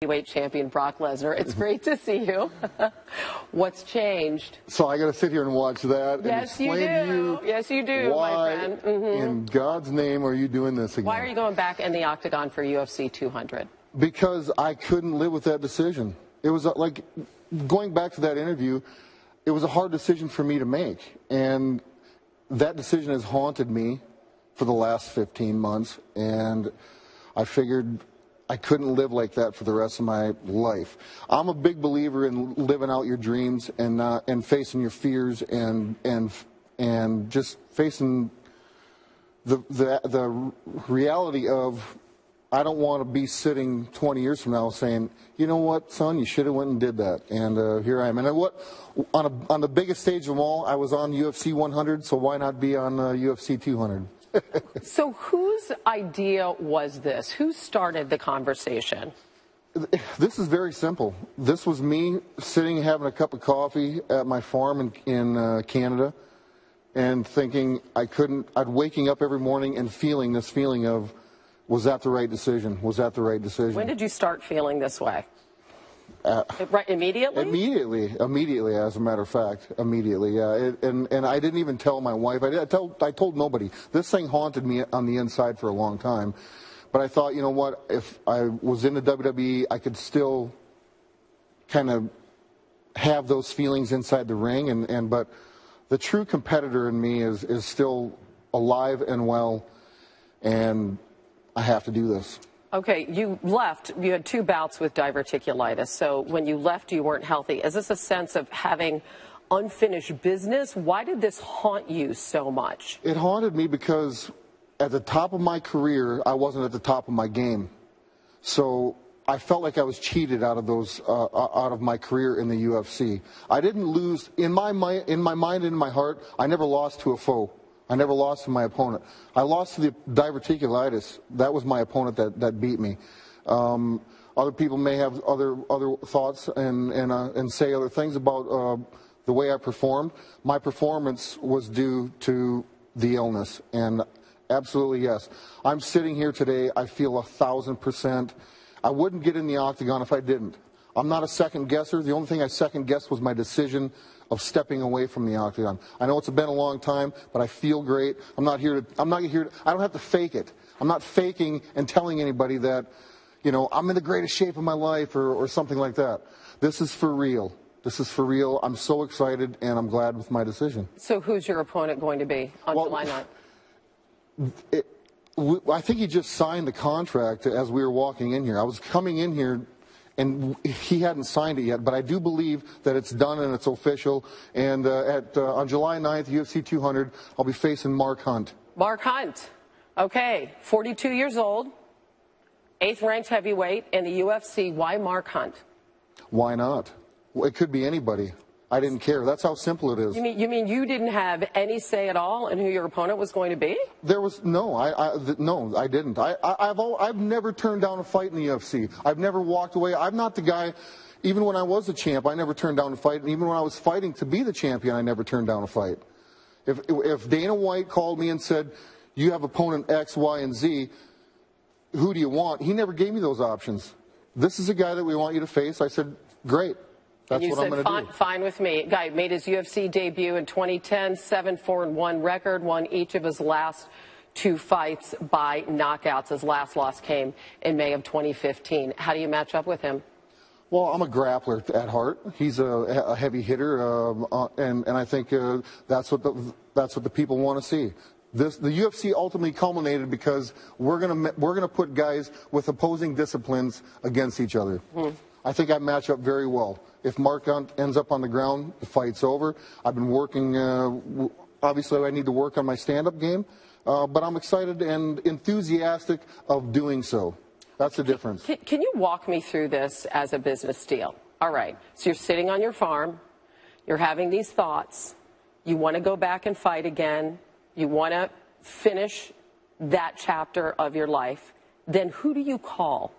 Heavyweight champion Brock Lesnar. It's great to see you. What's changed? So I got to sit here and watch that and explain to you. Yes, you do, why, my friend. in God's name, are you doing this again? Why are you going back in the octagon for UFC 200? Because I couldn't live with that decision. It was like going back to that interview. It was a hard decision for me to make, and that decision has haunted me for the last 15 months. And I figured I couldn't live like that for the rest of my life. I'm a big believer in living out your dreams and facing your fears and just facing the reality of, I don't want to be sitting 20 years from now saying, you know what, son, you should have went and did that. And here I am. And on the biggest stage of them all, I was on UFC 100, so why not be on UFC 200? So whose idea was this? Who started the conversation? This is very simple. This was me sitting having a cup of coffee at my farm in Canada and thinking I'd waking up every morning and feeling this feeling of, was that the right decision? Was that the right decision? When did you start feeling this way? Right, immediately? Immediately, as a matter of fact, immediately, yeah. And I didn't even tell my wife. I told nobody. This thing haunted me on the inside for a long time. But I thought, you know what, if I was in the WWE, I could still kind of have those feelings inside the ring. But the true competitor in me is still alive and well, and I have to do this. Okay, you left. You had 2 bouts with diverticulitis. So when you left, you weren't healthy. Is this a sense of having unfinished business? Why did this haunt you so much? It haunted me because at the top of my career, I wasn't at the top of my game. So I felt like I was cheated out of my career in the UFC. I didn't lose in my mind and in my heart. I never lost to a foe. I never lost to my opponent. I lost to the diverticulitis. That was my opponent that beat me. Other people may have other thoughts and say other things about the way I performed. My performance was due to the illness, and absolutely yes. I'm sitting here today. I feel 1,000%. I wouldn't get in the octagon if I didn't. I'm not a second guesser. The only thing I second guessed was my decision of stepping away from the octagon. I know it's been a long time, but I feel great. I don't have to fake it. I'm not faking and telling anybody that, you know, I'm in the greatest shape of my life or something like that. This is for real. This is for real. I'm so excited, and I'm glad with my decision. So who's your opponent going to be on July 9th? I think he just signed the contract as we were walking in here. I was coming in here, and he hadn't signed it yet, but I do believe that it's done and it's official. And on July 9th, UFC 200, I'll be facing Mark Hunt. Mark Hunt. Okay, 42 years old, 8th ranked heavyweight in the UFC. Why Mark Hunt? Why not? Well, it could be anybody. I didn't care. That's how simple it is. You mean you didn't have any say at all in who your opponent was going to be? There was no. I didn't. I've never turned down a fight in the UFC. I've never walked away. I'm not the guy. Even when I was a champ, I never turned down a fight. And even when I was fighting to be the champion, I never turned down a fight. If Dana White called me and said, "You have opponent X, Y, and Z. Who do you want?" He never gave me those options. This is a guy that we want you to face. I said, "Great." That's what I'm going to do. Fine with me. Guy made his UFC debut in 2010, 7-4-1 record, won each of his last 2 fights by knockouts. His last loss came in May of 2015. How do you match up with him? Well, I'm a grappler at heart. He's a heavy hitter, and I think that's what the people want to see. The UFC ultimately culminated because we're gonna put guys with opposing disciplines against each other. I think I match up very well. If Mark Hunt ends up on the ground, the fight's over. I've been working, obviously I need to work on my stand-up game, but I'm excited and enthusiastic of doing so. That's the difference. Can you walk me through this as a business deal? All right, so you're sitting on your farm, you're having these thoughts, you want to go back and fight again, you want to finish that chapter of your life, then who do you call?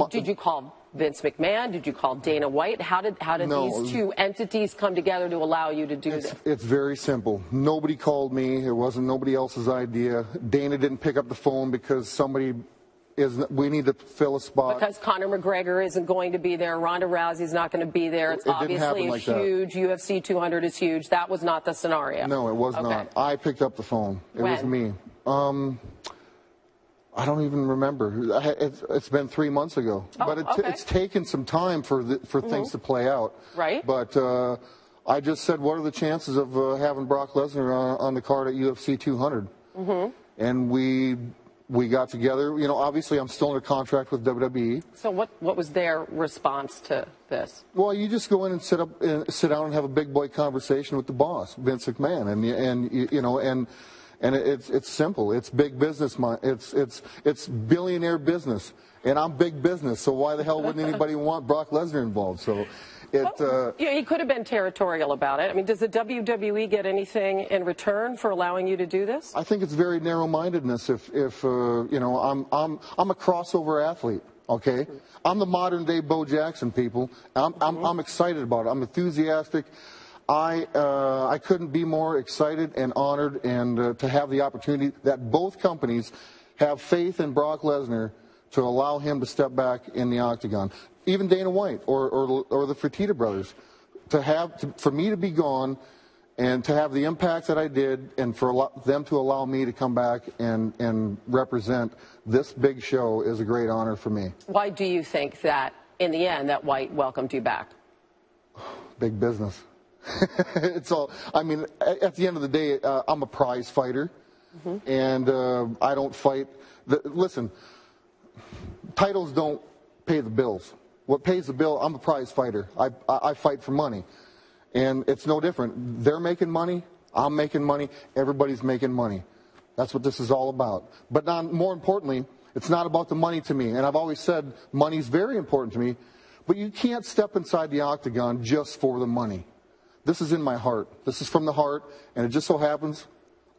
Did you call Vince McMahon? Did you call Dana White? How did these 2 entities come together to allow you to do this? It's very simple. Nobody called me. It wasn't nobody else's idea. Dana didn't pick up the phone because somebody we need to fill a spot. Because Conor McGregor isn't going to be there. Ronda Rousey's not going to be there. It's obviously a huge UFC 200 is huge. That was not the scenario. No, it was not. I picked up the phone. It was me. I don't even remember. It's been 3 months ago. But it's taken some time for things to play out. Right. But I just said, what are the chances of having Brock Lesnar on the card at UFC 200? And we got together. You know, obviously I'm still under contract with WWE. So what was their response to this? Well, you just go in and sit down and have a big boy conversation with the boss, Vince McMahon, and it's simple. It's big business. It's billionaire business, and I'm big business. So why the hell wouldn't anybody want Brock Lesnar involved? So. He could have been territorial about it. I mean, does the WWE get anything in return for allowing you to do this? I think it's very narrow-mindedness. If you know, I'm a crossover athlete. Okay, I'm the modern-day Bo Jackson, people. I'm excited about it. I'm enthusiastic. I couldn't be more excited and honored, and to have the opportunity that both companies have faith in Brock Lesnar to allow him to step back in the octagon. Even Dana White or the Fertitta brothers, for me to be gone and to have the impact that I did, and for them to allow me to come back and represent this big show is a great honor for me. Why do you think that, in the end, that White welcomed you back? Big business. It's all. I mean, at the end of the day, I'm a prize fighter, and I don't fight. Listen, titles don't pay the bills. What pays the bill? I'm a prize fighter. I fight for money, and it's no different. They're making money. I'm making money. Everybody's making money. That's what this is all about. But more importantly, it's not about the money to me. And I've always said money's very important to me. But you can't step inside the octagon just for the money. This is in my heart. This is from the heart, and it just so happens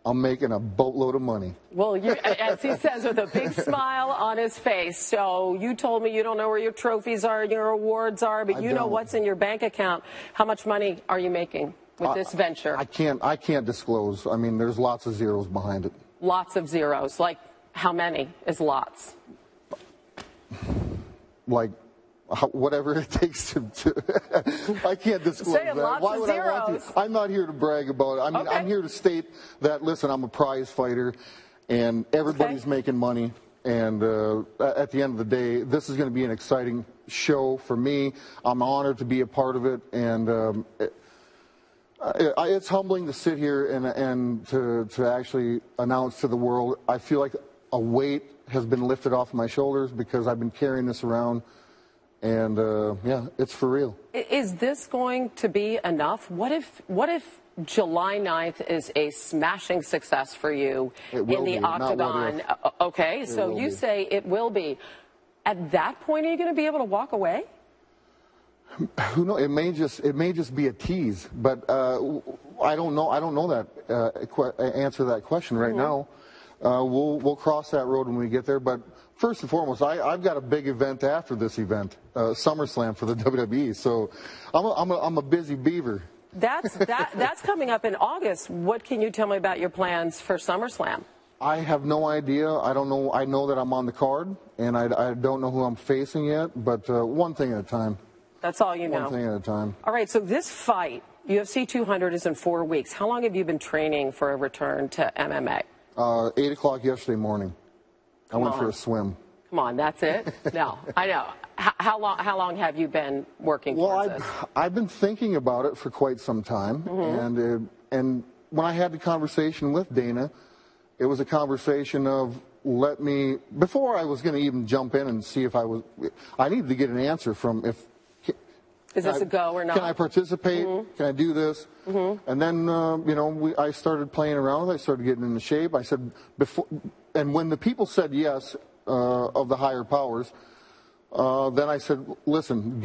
I'm making a boatload of money. Well, as he says with a big smile on his face. So you told me you don't know where your trophies are, your awards are, but you know what's in your bank account. How much money are you making with this venture? I can't disclose. I mean, there's lots of zeros behind it. Lots of zeros. Like how many is lots? Like whatever it takes to I can't disclose that. Why would I want to? I'm not here to brag about it. I mean, I'm here to state that, listen, I'm a prize fighter, and everybody's making money. And at the end of the day, this is going to be an exciting show for me. I'm honored to be a part of it, and it's humbling to sit here and to actually announce to the world. I feel like a weight has been lifted off my shoulders because I've been carrying this around. And, yeah, it's for real. Is this going to be enough? What if July 9th is a smashing success for you in the octagon? Okay, so you say it will be. At that point, are you going to be able to walk away? Who knows? It may just be a tease, but I don't know. I don't know that answer to that question right now. We'll cross that road when we get there, but first and foremost, I've got a big event after this event, SummerSlam for the WWE. So I'm a busy beaver. That's coming up in August. What can you tell me about your plans for SummerSlam? I have no idea. I don't know. I know that I'm on the card, and I don't know who I'm facing yet. But one thing at a time. That's all you know. One thing at a time. All right. So this fight, UFC 200, is in 4 weeks. How long have you been training for a return to MMA? 8 o'clock yesterday morning. I went for a swim. Come on, that's it? No, I know. How long have you been working towards this? I've been thinking about it for quite some time, and when I had the conversation with Dana, it was a conversation of before I was going to even jump in and see if I needed to get an answer from is this a go or not? Can I participate? Can I do this? And then, I started playing around with it. I started getting into shape. I said and when the people said yes, of the higher powers, then I said, listen,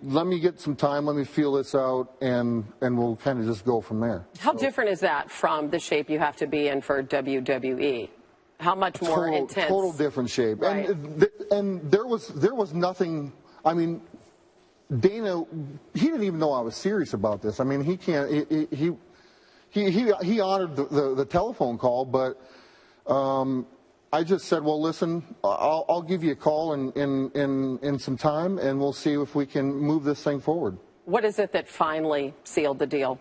let me get some time, let me feel this out, and we'll kind of just go from there. How different is that from the shape you have to be in for WWE? How much more intense? Total different shape. Right. And there was nothing. I mean, Dana, he didn't even know I was serious about this. I mean, he honored the telephone call, but I just said, well, listen, I'll give you a call in some time, and we'll see if we can move this thing forward. What is it that finally sealed the deal?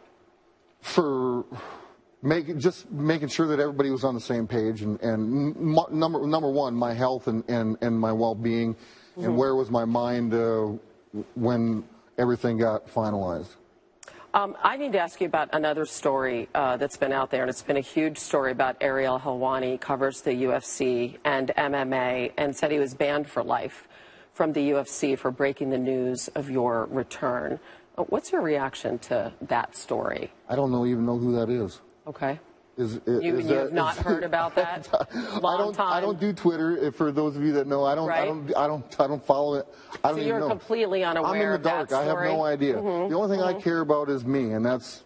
For just making sure that everybody was on the same page, and number one, my health and my well-being, and where was my mind when everything got finalized. I need to ask you about another story that's been out there, and it's been a huge story about Ariel Helwani. Covers the UFC and MMA, and said he was banned for life from the UFC for breaking the news of your return. What's your reaction to that story? I don't even know who that is. Okay. You've not heard about that? I don't do Twitter. For those of you that know, I don't follow it. I don't so even you're know. completely unaware. I'm in the dark. Of that story? I have no idea. The only thing I care about is me, and that's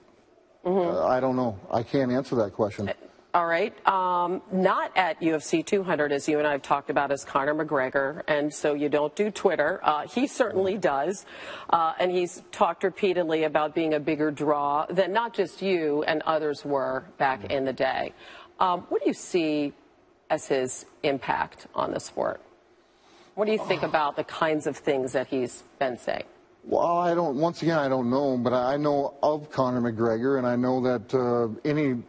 I don't know. I can't answer that question. All right. Not at UFC 200, as you and I have talked about, is Conor McGregor, and so you don't do Twitter. He certainly does, and he's talked repeatedly about being a bigger draw than not just you and others were back in the day. What do you see as his impact on the sport? What do you think about the kinds of things that he's been saying? Well, once again, I don't know, but I know of Conor McGregor, and I know that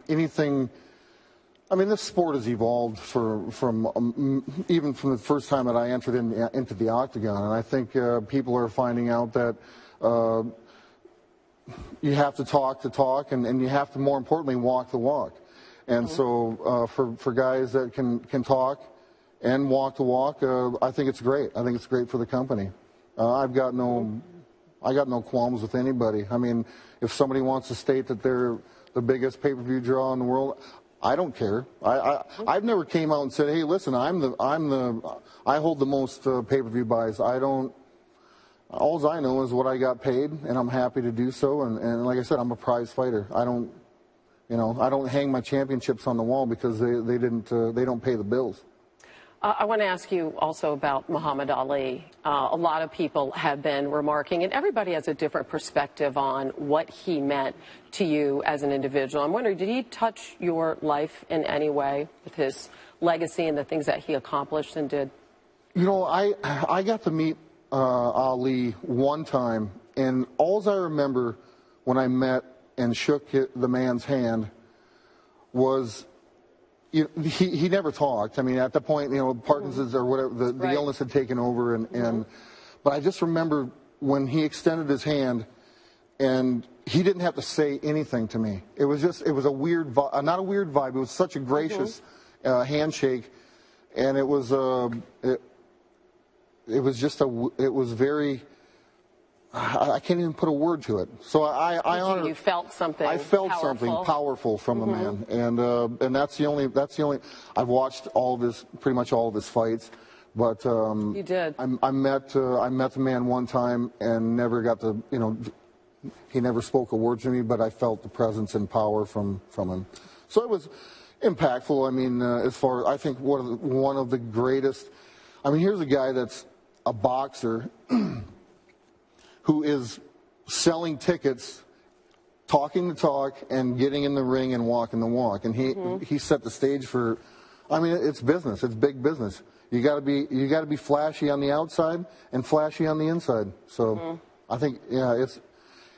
anything. I mean, this sport has evolved from even from the first time that I entered into the octagon, and I think people are finding out that you have to talk, and you have to, more importantly, walk the walk. And so for guys that can talk and walk the walk, I think it's great. I think it's great for the company. I got no qualms with anybody. I mean, if somebody wants to state that they're the biggest pay-per-view draw in the world, I don't care. I've never came out and said, "Hey, listen, I hold the most pay-per-view buys." I don't. All I know is what I got paid, and I'm happy to do so. And like I said, I'm a prize fighter. I don't hang my championships on the wall because they don't pay the bills. I want to ask you also about Muhammad Ali. A lot of people have been remarking, and everybody has a different perspective on what he meant to you as an individual. I'm wondering, did he touch your life in any way with his legacy and the things that he accomplished and did? You know, I got to meet Ali one time, and all I remember when I met and shook the man's hand was, he never talked. I mean, at the point, Parkinson's or whatever, the illness had taken over, but I just remember when he extended his hand, and he didn't have to say anything to me. It was a weird, not a weird vibe. It was such a gracious handshake, and it was very. I can't even put a word to it. So I honor. You felt something. I felt powerful. something powerful from the man, and that's the only. I've watched pretty much all of his fights, but you did. I met the man one time and never got to. He never spoke a word to me, but I felt the presence and power from him. So it was impactful. I mean, as far I think one of the greatest. I mean, here's a guy that's a boxer. Who is selling tickets, talking the talk, and getting in the ring and walking the walk. And he set the stage for. I mean, it's business. It's big business. You got to be flashy on the outside and flashy on the inside. So I think it's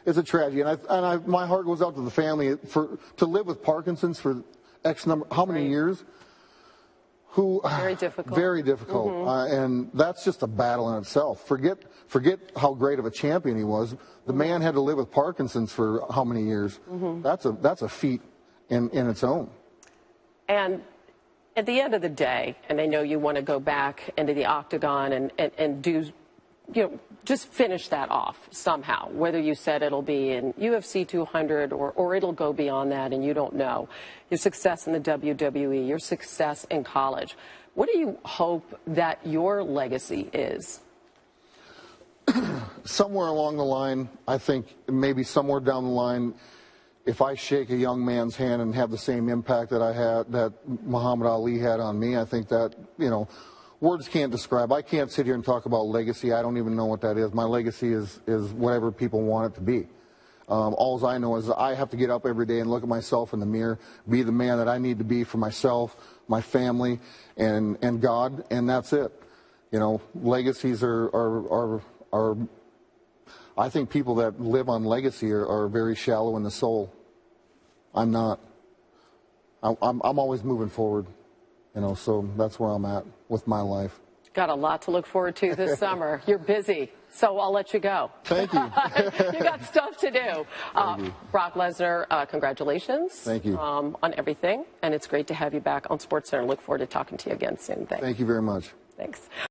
a tragedy. And my heart goes out to the family to live with Parkinson's for X number. How many years? Very difficult. Very difficult, and that's just a battle in itself. Forget how great of a champion he was. The man had to live with Parkinson's for how many years? That's a feat in its own. And at the end of the day, and I know you want to go back into the octagon and do, just finish that off somehow. Whether you said it'll be in UFC 200 or it'll go beyond that, and you don't know. Your success in the WWE, your success in college. What do you hope that your legacy is? Somewhere along the line, I think maybe somewhere down the line, if I shake a young man's hand and have the same impact that Muhammad Ali had on me, I think that, words can't describe. I can't sit here and talk about legacy. I don't even know what that is. My legacy is whatever people want it to be. All I know is I have to get up every day and look at myself in the mirror, be the man that I need to be for myself, my family, and God, and that's it. You know, legacies are I think people that live on legacy are very shallow in the soul. I'm not. I'm always moving forward, you know, so that's where I'm at with my life. Got a lot to look forward to this summer. You're busy, so I'll let you go. Thank you. You got stuff to do. Brock Lesnar, congratulations. Thank you. On everything, and it's great to have you back on SportsCentre. Look forward to talking to you again soon. Thanks. Thank you very much. Thanks.